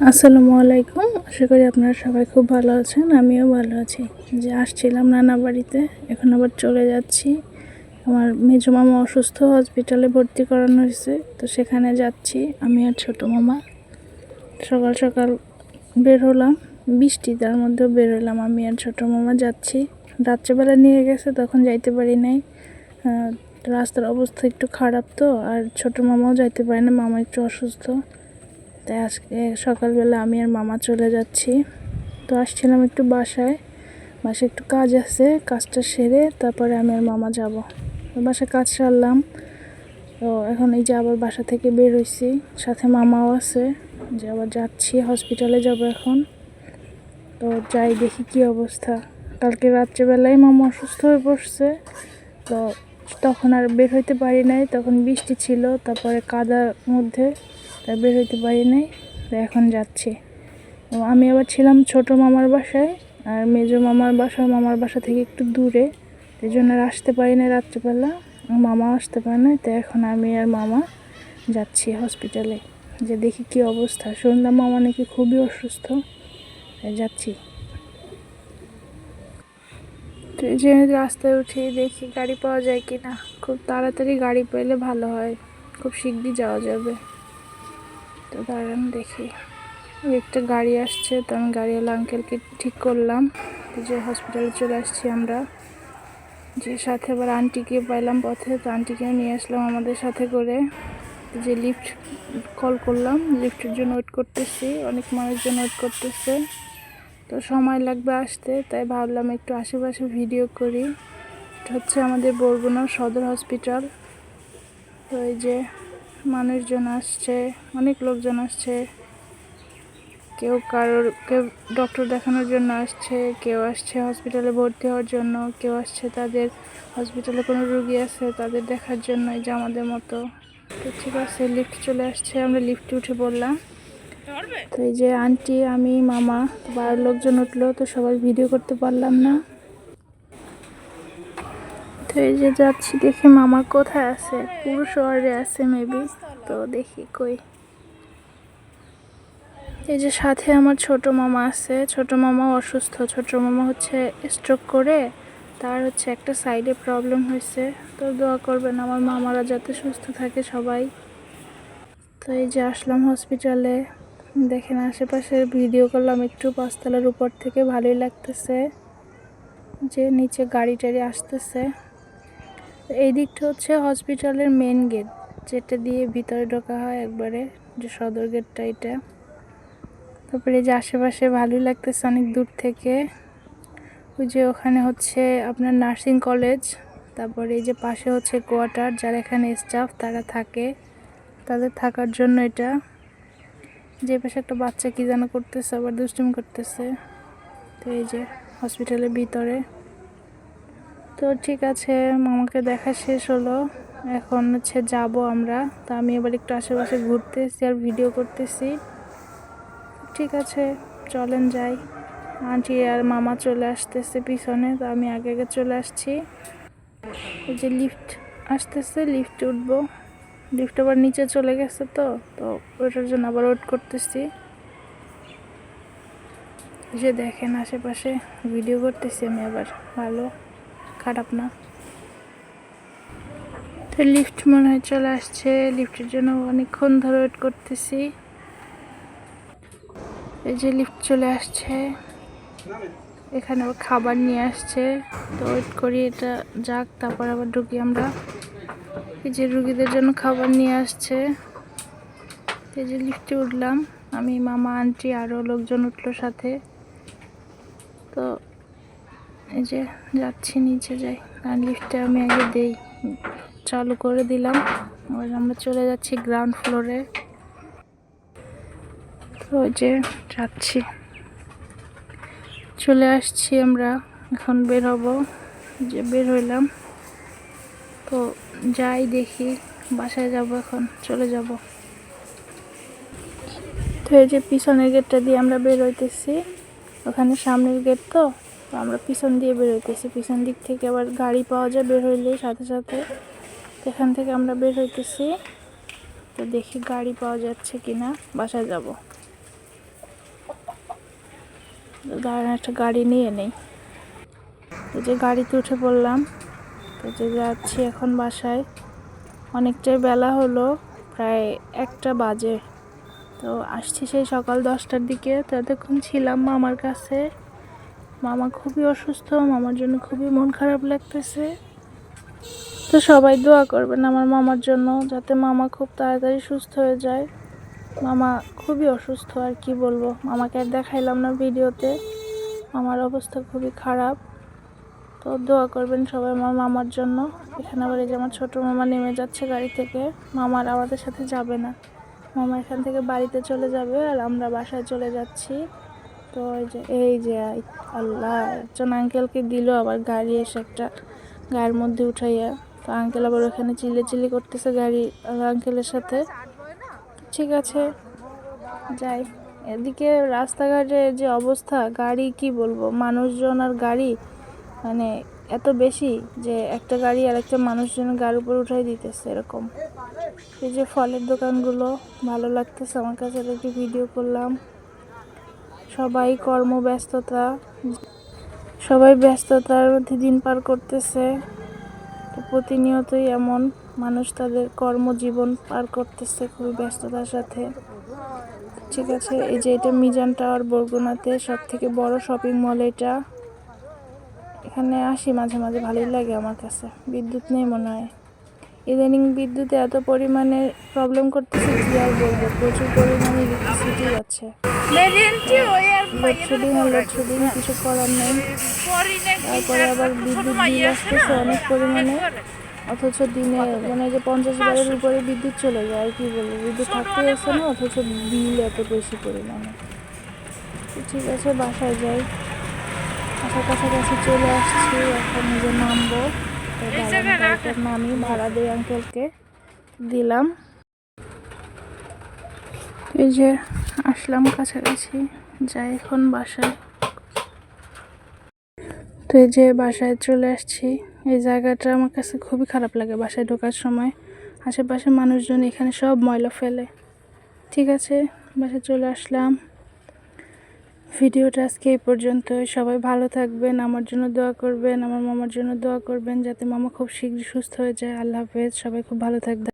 আসসালামু আলাইকুম। আশা করি আপনারা সবাই খুব ভালো আছেন। আমিও ভালো আছি। যে আসছিলাম নানা বাড়িতে, এখন আবার চলে যাচ্ছি। আমার মেজো মামা অসুস্থ, হসপিটালে ভর্তি করানো হয়েছে, তো সেখানে যাচ্ছি আমি আর ছোট মামা। সকাল সকাল বের হলাম, বৃষ্টি তার মধ্যেও বের হলাম, আমি আর ছোট মামা যাচ্ছি। রাত্রেবেলা নিয়ে গেছে, তখন যাইতে পারি নাই। রাস্তার অবস্থা একটু খারাপ, তো আর ছোট মামাও যাইতে পারে না, মামা একটু অসুস্থ। তাই আজকে সকালবেলা আমি আর মামা চলে যাচ্ছি। তো আসছিলাম একটু বাসায় একটু কাজ আছে, কাজটা সেরে তারপরে আমি আর মামা যাব। বাসায় কাজ সারলাম, তো এখন এই যে আবার বাসা থেকে বের হইছি, সাথে মামাও আছে, যে আবার যাচ্ছি, হসপিটালে যাব এখন। তো যাই, দেখি কি অবস্থা। কালকে রাত্রেবেলায় মামা অসুস্থ হয়ে পড়ছে, তো তখন আর বের হইতে পারি নাই, তখন বৃষ্টি ছিল, তারপরে কাদার মধ্যে, তাই বের হইতে পারি নাই। তো এখন যাচ্ছি। আমি আবার ছিলাম ছোট মামার বাসায়, আর মেজো মামার বাসা থেকে একটু দূরে, এই জন্য আর আসতে পারি না রাত্রিবেলা, মামা আসতে পারে না। তো এখন আমি আর মামা যাচ্ছি হসপিটালে, যে দেখি কি অবস্থা। শুনলাম মামা নাকি খুবই অসুস্থ, তাই যাচ্ছি। তো এই যে রাস্তায় উঠে দেখি গাড়ি পাওয়া যায় কি না। খুব তাড়াতাড়ি গাড়ি পেলে ভালো হয়, খুব শিগগিরই যাওয়া যাবে। তো দাঁড়ান দেখি, একটা গাড়ি আসছে, তো আমি গাড়িওয়ালা আঙ্কেলকে ঠিক করলাম, যে হসপিটালে চলে আসছি আমরা। যে সাথে আবার আন্টিকে পাইলাম পথে, তো আন্টিকেও নিয়ে আসলাম আমাদের সাথে করে। যে লিফট কল করলাম, লিফটের জন্য ওয়েট করতেছি, অনেক মানুষজন ওয়েট করতেছে, তো সময় লাগবে আসতে। তাই ভাবলাম একটু আশেপাশে ভিডিও করি। এটা হচ্ছে আমাদের বরগুনা সদর হসপিটাল। তো এই যে মানুষজন আসছে, অনেক লোকজন আসছে, কেউ ডক্টর দেখানোর জন্য আসছে, কেউ আসছে হসপিটালে ভর্তি হওয়ার জন্য, কেউ আসছে তাদের হসপিটালে কোনো রুগী আছে তাদের দেখার জন্য, এই যে আমাদের মতো। তো ঠিক আছে, লিফট চলে আসছে, আমরা লিফটে উঠে পড়লাম। তো এই যে আন্টি, আমি, মামা, বাড়ির লোকজন উঠলো, তো সবাই ভিডিও করতে পারলাম না। তো এই যে যাচ্ছি, দেখি মামা কোথায় আছে, পুরো শহরে আছে মেবি, তো দেখি কই। এই যে সাথে আমার ছোট মামা আছে, ছোট মামা অসুস্থ। ছোট মামা হচ্ছে স্ট্রোক করে, তার হচ্ছে একটা সাইডে প্রবলেম হয়েছে। তো দোয়া করবেন আমার মামারা যাতে সুস্থ থাকে সবাই। তো এই যে আসলাম হসপিটালে, দেখেন আশেপাশে ভিডিও করলাম একটু, পাঁচতলার উপর থেকে, ভালোই লাগতেছে। যে নিচে গাড়ি টাড়ি আসতেছে। এই দিকটা হচ্ছে হসপিটালের মেন গেট, যেটা দিয়ে ভিতরে ঢোকা হয় একবারে, যে সদর গেটটা এটা। তারপরে এই যে আশেপাশে ভালোই লাগতেছে অনেক দূর থেকে। ওই যে ওখানে হচ্ছে আপনার নার্সিং কলেজ, তারপরে এই যে পাশে হচ্ছে কোয়ার্টার, যারা এখানে স্টাফ তারা থাকে, তাদের থাকার জন্য এটা। যে পাশে একটা বাচ্চা কি যেন করতেছে, আবার দুষ্টুমি করতেছে। তো এই যে হসপিটালের ভিতরে। তো ঠিক আছে, মামাকে দেখা শেষ হলো, এখন হচ্ছে যাব আমরা। তো আমি এবার একটু আশেপাশে ঘুরতেছি আর ভিডিও করতেছি। ঠিক আছে, চলেন যাই। আন্টি আর মামা চলে আসতেছে পিছনে, তো আমি আগে আগে চলে আসছি। এই যে লিফট আসতেছে, লিফটে উঠবো। লিফট আবার নিচে চলে গেছে, তো তো ওটার জন্য আবার ওয়েট করতেছি। যে দেখেন আশেপাশে ভিডিও করতেছি আমি আবার, ভালো খারাপ না। তো লিফট মনে হয় চলে আসছে, লিফটের জন্য অনেকক্ষণ ধরে ওয়েট করতেছি। এই যে লিফট চলে আসছে, এখানে আবার খাবার নিয়ে আসছে, তো ওয়েট করি এটা যাক, তারপর আবার ঢুকি আমরা। এই যে রুগীদের জন্য খাবার নিয়ে আসছে। এই যে লিফটে উঠলাম আমি, মামা, আন্টি, আরও লোকজন উঠলো সাথে। তো এই যে যাচ্ছি, নিচে যাই, আর লিফটে আমি আগে দেই, চালু করে দিলাম। আর আমরা চলে যাচ্ছি গ্রাউন্ড ফ্লোরে। তো ওই যে যাচ্ছি, চলে আসছি আমরা, এখন বের হব। যে বের হইলাম, তো যাই দেখি, বাসায় যাব, এখন চলে যাব। তো এই যে পিছনের গেটটা দিয়ে আমরা বের হইতেছি, ওখানে সামনের গেট, তো আমরা পিছন দিয়ে বের হইতেছি। পিছন দিক থেকে আবার গাড়ি পাওয়া যায় বের হইলে সাথে সাথে, এখান থেকে আমরা বের হইতেছি। তো দেখি গাড়ি পাওয়া যাচ্ছে কিনা, বাসায় যাব। দাঁড়ান একটা গাড়ি নিয়ে নেই। এই যে গাড়িতে উঠে পড়লাম। তো যে যাচ্ছি এখন বাসায়। অনেকটাই বেলা হলো, প্রায় 1টা বাজে। তো আসছি সেই সকাল 10টার দিকে। তো এতক্ষণ ছিলাম মামার কাছে। মামা খুবই অসুস্থ, মামার জন্য খুবই মন খারাপ লাগতেছে। তো সবাই দোয়া করবেন আমার মামার জন্য, যাতে মামা খুব তাড়াতাড়ি সুস্থ হয়ে যায়। মামা খুবই অসুস্থ, আর কি বলবো, মামাকে আর দেখাইলাম না ভিডিওতে। মামার অবস্থা খুবই খারাপ। তো দোয়া করবেন সবাই আমার মামার জন্য। এখানে আবার এই যে আমার ছোটো মামা নেমে যাচ্ছে গাড়ি থেকে। মামার আমাদের সাথে যাবে না, মামা এখান থেকে বাড়িতে চলে যাবে আর আমরা বাসায় চলে যাচ্ছি। তো এই যে আল্লাহ, একজন আঙ্কেলকে দিল আবার গাড়ি এসে একটা গায়ের মধ্যে উঠাইয়া। তো আঙ্কেল আবার ওখানে চিল্লি করতেছে গাড়ি আঙ্কেলের সাথে। ঠিক আছে, যাই। এদিকে রাস্তাঘাটে যে অবস্থা, গাড়ি কি বলবো, মানুষজন আর গাড়ি মানে এত বেশি যে একটা গাড়ি আর একটা মানুষজনের গাড়ির উপর উঠাই দিতেছে এরকম। এই যে ফলের দোকানগুলো ভালো লাগতেছে আমার কাছে, একটু ভিডিও করলাম। সবাই কর্মব্যস্ততা, সবাই ব্যস্ততার মধ্যে দিন পার করতেছে। তো প্রতিনিয়তই এমন মানুষ তাদের কর্মজীবন পার করতেছে খুবই ব্যস্ততার সাথে। ঠিক আছে, এই যে এটা মিজান টাওয়ার বরগুনাতে সব থেকে বড় শপিং মল এটা। এখানে আসি মাঝে মাঝে, ভালোই লাগে আমার কাছে। বিদ্যুৎ নেই মনে হয় ইদানিং, বিদ্যুতে এত পরিমাণে প্রবলেম করতেছে কি আর বলবো, প্রচুর পরিমাণে ইলেকট্রিসিটি যাচ্ছে। লোডশেডিং কিছু করার নেই। তারপরে আবার বিদ্যুৎ বিল আসতেছে অনেক পরিমাণে, অথচ দিনে মানে যে 50 বারের উপরে বিদ্যুৎ চলে যায়। আর কি বলবো, বিদ্যুৎ থাকতেই আসে না, অথচ বিল এত বেশি পরিমাণে। ঠিক আছে, বাসায় যাই। বাসার কাছাকাছি চলে আসছি, এখন নিজে নামবো। তো গাড়িটার নামি ভাড়া দিয়ে আঙ্কেলকে দিলাম। এই যে আসলাম কাছাকাছি, যাই এখন বাসায়। তো এই যে বাসায় চলে আসছি। এই জায়গাটা আমার কাছে খুবই খারাপ লাগে বাসায় ঢোকার সময়। আশেপাশে মানুষজন এখানে সব ময়লা ফেলে। ঠিক আছে, বাসায় চলে আসলাম। ভিডিওটা আজকে এই পর্যন্তই। সবাই ভালো থাকবেন, আমার জন্য দোয়া করবেন, আমার মামার জন্য দোয়া করবেন, যাতে মামা খুব শীঘ্রই সুস্থ হয়ে যায়। আল্লাহ হাফেজ, সবাই খুব ভালো থাকবেন।